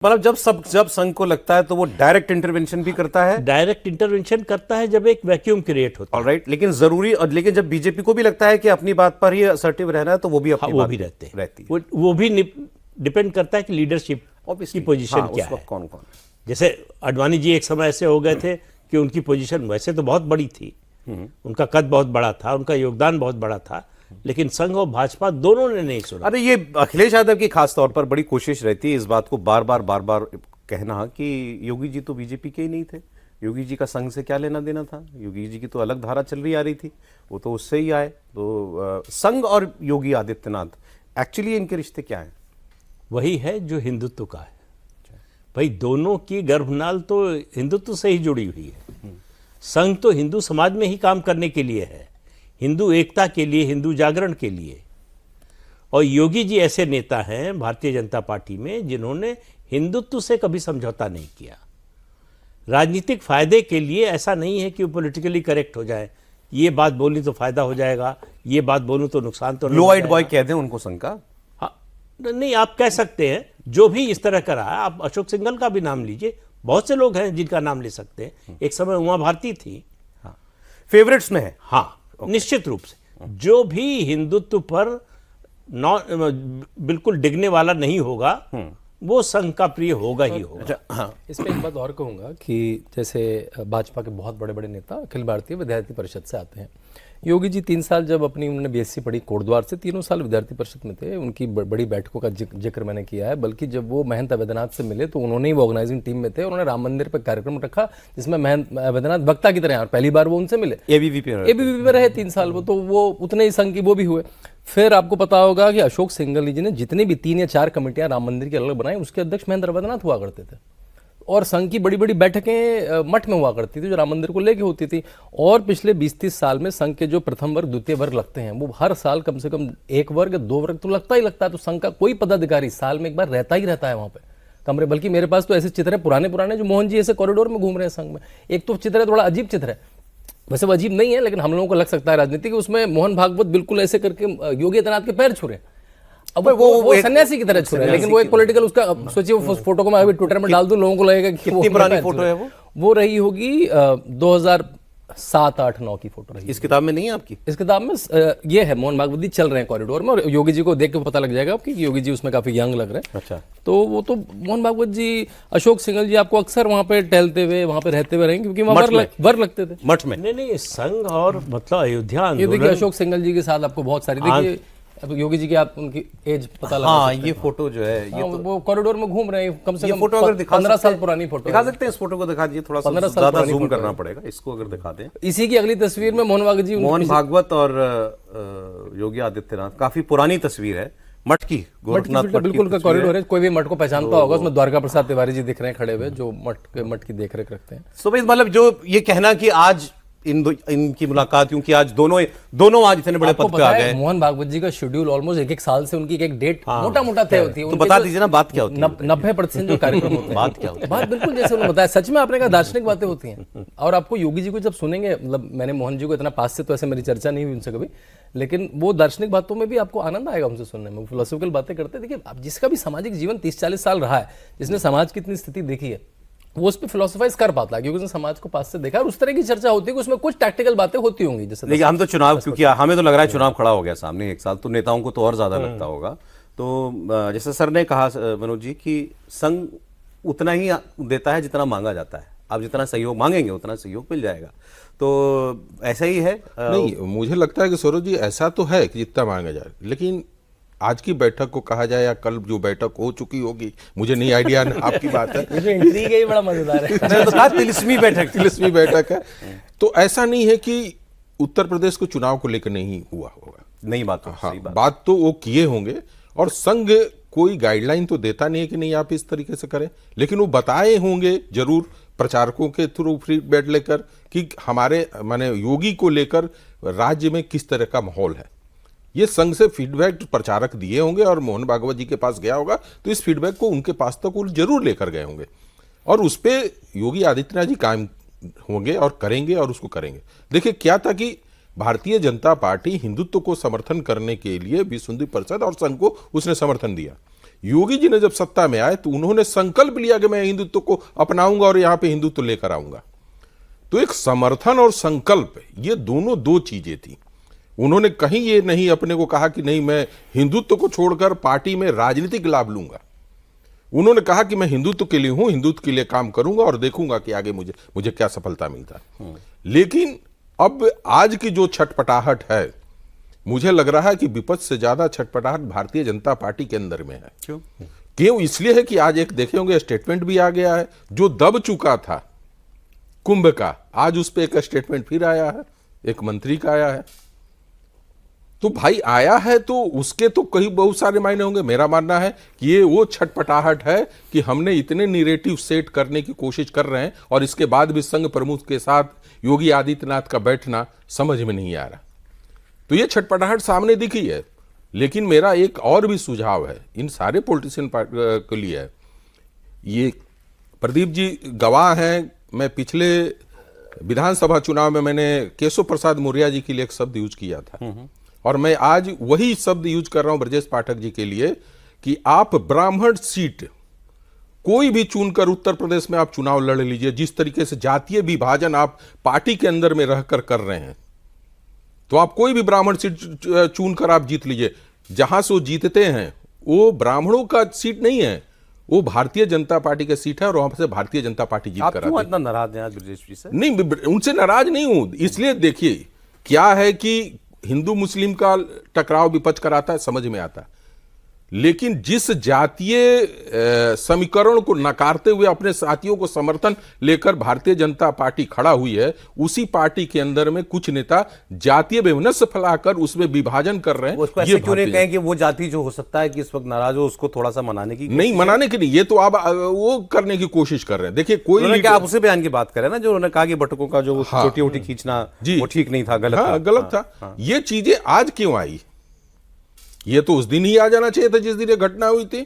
मतलब जब संघ को लगता है तो वो डायरेक्ट इंटरवेंशन भी करता है। डायरेक्ट इंटरवेंशन करता है जब एक वैक्यूम क्रिएट होता है। ऑलराइट, लेकिन जब बीजेपी को भी लगता है कि अपनी बात पर ही असर्टिव रहना है तो वो भी अपनी वो बात भी रहती है। है। वो भी डिपेंड करता है कि लीडरशिप की पोजीशन क्या है। कौन कौन जैसे अडवाणी जी एक समय ऐसे हो गए थे कि उनकी पोजीशन वैसे तो बहुत बड़ी थी, उनका कद बहुत बड़ा था, उनका योगदान बहुत बड़ा था, लेकिन संघ और भाजपा दोनों ने नहीं सुना। अरे ये अखिलेश यादव की खास तौर पर बड़ी कोशिश रहती है इस बात को बार बार कहना कि योगी जी तो बीजेपी के ही नहीं थे, योगी जी का संघ से क्या लेना देना था, योगी जी की तो अलग धारा चल रही आ रही थी, वो तो उससे ही आए। तो संघ और योगी आदित्यनाथ एक्चुअली इनके रिश्ते क्या हैं? वही है जो हिंदुत्व का है भाई। दोनों की गर्भनाल तो हिंदुत्व से ही जुड़ी हुई है। संघ तो हिंदू समाज में ही काम करने के लिए है, हिंदू एकता के लिए, हिंदू जागरण के लिए। और योगी जी ऐसे नेता हैं भारतीय जनता पार्टी में जिन्होंने हिंदुत्व से कभी समझौता नहीं किया। राजनीतिक फायदे के लिए ऐसा नहीं है कि वो पॉलिटिकली करेक्ट हो जाए, ये बात बोली तो फायदा हो जाएगा, ये बात बोलूं तो नुकसान तो नहीं। लो वाइट बॉय कहते हैं उनको संघ का। हाँ, नहीं आप कह सकते हैं जो भी इस तरह का रहा। आप अशोक सिंघल का भी नाम लीजिए, बहुत से लोग हैं जिनका नाम ले सकते हैं। एक समय उमा भारती थी, हाँ, फेवरेट्स में है। हाँ निश्चित रूप से जो भी हिंदुत्व पर बिल्कुल डिगने वाला नहीं होगा वो संघ का प्रिय होगा ही होगा। अच्छा, हाँ। इसमें एक बात और कहूँगा कि जैसे भाजपा के बहुत बड़े बड़े नेता अखिल भारतीय विद्यार्थी परिषद से आते हैं। योगी जी 3 साल जब अपनी उन्होंने बीएससी पढ़ी कोटद्वार से, तीनों साल विद्यार्थी परिषद में थे। उनकी बड़ी बैठकों का जिक्र मैंने किया है। बल्कि जब वो महंत अवैधनाथ से मिले तो उन्होंने ही वो ऑर्गेनाइजिंग टीम में थे। उन्होंने राम मंदिर पर कार्यक्रम रखा जिसमें महंत अवैधनाथ वक्ता की तरह, और पहली बार वो उनसे मिले। एबीवीपी में रहे 3 साल वो, तो वो उतने ही संघ की वो भी हुए। फिर आपको पता होगा कि अशोक सिंघल जी ने जितनी भी 3 या 4 कमेटियां राम मंदिर की अलग बनाई, उसके अध्यक्ष महेंद्र अवैधनाथ हुआ करते थे। और संघ की बड़ी बड़ी बैठकें मठ में हुआ करती थी जो राम मंदिर को लेके होती थी। और पिछले 20-30 साल में संघ के जो प्रथम वर्ग द्वितीय वर्ग लगते हैं वो हर साल कम से कम 1 वर्ग 2 वर्ग तो लगता ही लगता है। तो संघ का कोई पदाधिकारी साल में एक बार रहता ही रहता है वहां पे कमरे। बल्कि मेरे पास तो ऐसे चित्र है पुराने जो मोहन जी ऐसे कॉरिडोर में घूम रहे हैं संघ में। एक तो चित्र है, थोड़ा अजीब चित्र है, वैसे वो अजीब नहीं है लेकिन हम लोगों को लग सकता है राजनीति कि उसमें मोहन भागवत बिल्कुल ऐसे करके योगी आदित्यनाथ के पैर छू रहे हैं। अब वो सन्यासी की तरह छू रहे हैं, लेकिन वो एक पॉलिटिकल उसका सोचिए वो फोटो को मैं अभी ट्विटर में डाल दूं, लोगों को लगेगा कि कितनी पुरानी फोटो है वो रही होगी 2007-8-9 की फोटो रही। इस किताब में नहीं है आपकी? इस किताब में ये है मोहन भागवत जी चल रहे हैं कॉरिडोर में, और योगी जी को देख के पता लग जाएगा कि योगी जी उसमें काफी यंग लग रहे हैं। अच्छा, तो वो तो मोहन भागवत जी, अशोक सिंघल जी आपको अक्सर वहां पे टहलते हुए वहां पे रहते हुए रहेंगे क्योंकि वहां वर लगते थे मठ में। नहीं संघ और मतलब अयोध्या ये देखिए अशोक सिंघल जी के साथ आपको बहुत सारी, देखिए अब योगी जी की आप उनकी एज पता लगा। हाँ, ये फोटो जो है ये तो वो कॉरिडोर में घूम रहे हैं कम से कम फोटो अगर 15 साल पुरानी फोटो दिखा सकते हैं। इस फोटो को दिखा दीजिए, थोड़ा सा ज्यादा जूम करना पड़ेगा इसको अगर दिखा दें। इसी की अगली तस्वीर में मोहन भागवत और योगी आदित्यनाथ, काफी पुरानी तस्वीर है मठ की, गोरखनाथ मठ बिल्कुल का कॉरिडोर है। कोई भी मठ को पहचानता होगा, उसमें द्वारका प्रसाद तिवारी जी दिख रहे हैं खड़े हुए जो मठ की देखरेख रखते हैं। सो मतलब जो ये कहना कि आज इनकी मुलाकात, क्योंकि आज दोनों आज इतने बड़े पद पे आ गए। मोहन भागवत जी का शेड्यूल ऑलमोस्ट 1-1 साल से उनकी एक डेट मोटा तय होती है। तो बता दीजिए ना बात क्या होती है? 90% जो कार्यक्रम होते हैं बात क्या होती है? बात बिल्कुल जैसे उन्होंने बताया, सच में आपने कहा दार्शनिक बातें होती हैं। और आपको योगी जी को जब सुनेंगे, मतलब मैंने मोहन जी को इतना पास से तो ऐसे मेरी चर्चा नहीं हुई उनसे कभी, लेकिन वो दार्शनिक बातों में भी आपको आनंद आएगा उनसे सुनने में। फिलोसॉफिकल बातें करते हैं। देखिए आप जिसका भी सामाजिक जीवन 30-40 साल रहा है, जिसने समाज की इतनी स्थिति देखी है, वो उस पर फिलोसोफाइज कर पाता है क्योंकि उसने समाज को पास से देखा। और उस तरह की चर्चा होती है कि उसमें कुछ टैक्टिकल बातें होती होंगी। जैसे देखिए हम तो चुनाव, क्योंकि हमें तो लग रहा है चुनाव खड़ा हो गया सामने 1 साल, तो नेताओं को तो और ज्यादा लगता होगा। तो जैसे सर ने कहा मनोज जी कि संघ उतना ही देता है जितना मांगा जाता है। आप जितना सहयोग मांगेंगे उतना सहयोग मिल जाएगा, तो ऐसा ही है। नहीं, मुझे लगता है कि सौरभ जी ऐसा तो है कि जितना मांगा जाए, लेकिन आज की बैठक को कहा जाए या कल जो बैठक हो चुकी होगी, मुझे नहीं आइडिया आपकी बात है। ये बड़ा मजेदार है। तिलिस्मी बैठक है। तो ऐसा नहीं है कि उत्तर प्रदेश को चुनाव को लेकर नहीं हुआ होगा, नहीं बात तो हाँ, बात तो वो किए होंगे। और संघ कोई गाइडलाइन तो देता नहीं है कि नहीं आप इस तरीके से करें, लेकिन वो बताए होंगे जरूर प्रचारकों के थ्रू फीडबैक लेकर कि हमारे माने योगी को लेकर राज्य में किस तरह का माहौल है। ये संघ से फीडबैक प्रचारक दिए होंगे और मोहन भागवत जी के पास गया होगा, तो इस फीडबैक को उनके पास तक वो जरूर लेकर गए होंगे और उस पर योगी आदित्यनाथ जी कायम होंगे और करेंगे और उसको करेंगे। देखिए क्या था कि भारतीय जनता पार्टी हिंदुत्व को समर्थन करने के लिए विश्व हिंदू परिषद और संघ को उसने समर्थन दिया। योगी जी ने जब सत्ता में आए तो उन्होंने संकल्प लिया कि मैं हिंदुत्व को अपनाऊंगा और यहां पे हिंदुत्व लेकर आऊंगा। तो एक समर्थन और संकल्प, ये दोनों दो चीजें थी। उन्होंने कहीं ये नहीं अपने को कहा कि नहीं मैं हिंदुत्व को छोड़कर पार्टी में राजनीतिक लाभ लूंगा। उन्होंने कहा कि मैं हिंदुत्व के लिए हूं, हिंदुत्व के लिए काम करूंगा और देखूंगा कि आगे मुझे क्या सफलता मिलता है। लेकिन अब आज की जो छटपटाहट है, मुझे लग रहा है कि विपक्ष से ज्यादा छटपटाहट भारतीय जनता पार्टी के अंदर में है। क्यों? इसलिए है कि आज एक देखे होंगे स्टेटमेंट भी आ गया है जो दब चुका था कुंभ का, आज उस पर एक स्टेटमेंट फिर आया है, एक मंत्री का आया है। तो भाई आया है तो उसके तो कई बहुत सारे मायने होंगे। मेरा मानना है कि ये वो छटपटाहट है कि हमने इतने नैरेटिव सेट करने की कोशिश कर रहे हैं और इसके बाद भी संघ प्रमुख के साथ योगी आदित्यनाथ का बैठना समझ में नहीं आ रहा। तो ये छटपटाहट सामने दिखी है। लेकिन मेरा एक और भी सुझाव है इन सारे पॉलिटिशियन के लिए है। ये प्रदीप जी गवाह हैं, मैं पिछले विधानसभा चुनाव में मैंने केशव प्रसाद मौर्य जी के लिए एक शब्द यूज किया था और मैं आज वही शब्द यूज कर रहा हूं ब्रजेश पाठक जी के लिए कि आप ब्राह्मण सीट कोई भी चुनकर उत्तर प्रदेश में आप चुनाव लड़ लीजिए। जिस तरीके से जातीय विभाजन आप पार्टी के अंदर में रहकर कर रहे हैं, तो आप कोई भी ब्राह्मण सीट चुनकर आप जीत लीजिए। जहां से वो जीतते हैं वो ब्राह्मणों का सीट नहीं है, वो भारतीय जनता पार्टी का सीट है और वहां से भारतीय जनता पार्टी जीत आप कर क्यों आती है। इतना नाराज हैं आज ब्रजेश जी से? नहीं, उनसे नाराज नहीं हूं। इसलिए देखिए क्या है कि हिंदू मुस्लिम का टकराव विपक्ष कराता है, समझ में आता है। लेकिन जिस जातीय समीकरण को नकारते हुए अपने साथियों को समर्थन लेकर भारतीय जनता पार्टी खड़ा हुई है, उसी पार्टी के अंदर में कुछ नेता जातीय वैमनस्य फैलाकर उसमें विभाजन कर रहे हैं। उसको ऐसे क्यों नहीं कहें कि वो जाति जो हो सकता है कि इस वक्त नाराज हो, उसको थोड़ा सा मनाने की? नहीं, मनाने की नहीं, ये तो आप वो करने की कोशिश कर रहे हैं। देखिए कोई उन्होंने क्या आप उसी बयान की बात करें ना जो उन्होंने कहा कि बटुकों का जो छोटी छोटी खींचना वो ठीक नहीं था, गलत था। गलत था। ये चीजें आज क्यों आई? ये तो उस दिन ही आ जाना चाहिए था जिस दिन ये घटना हुई थी।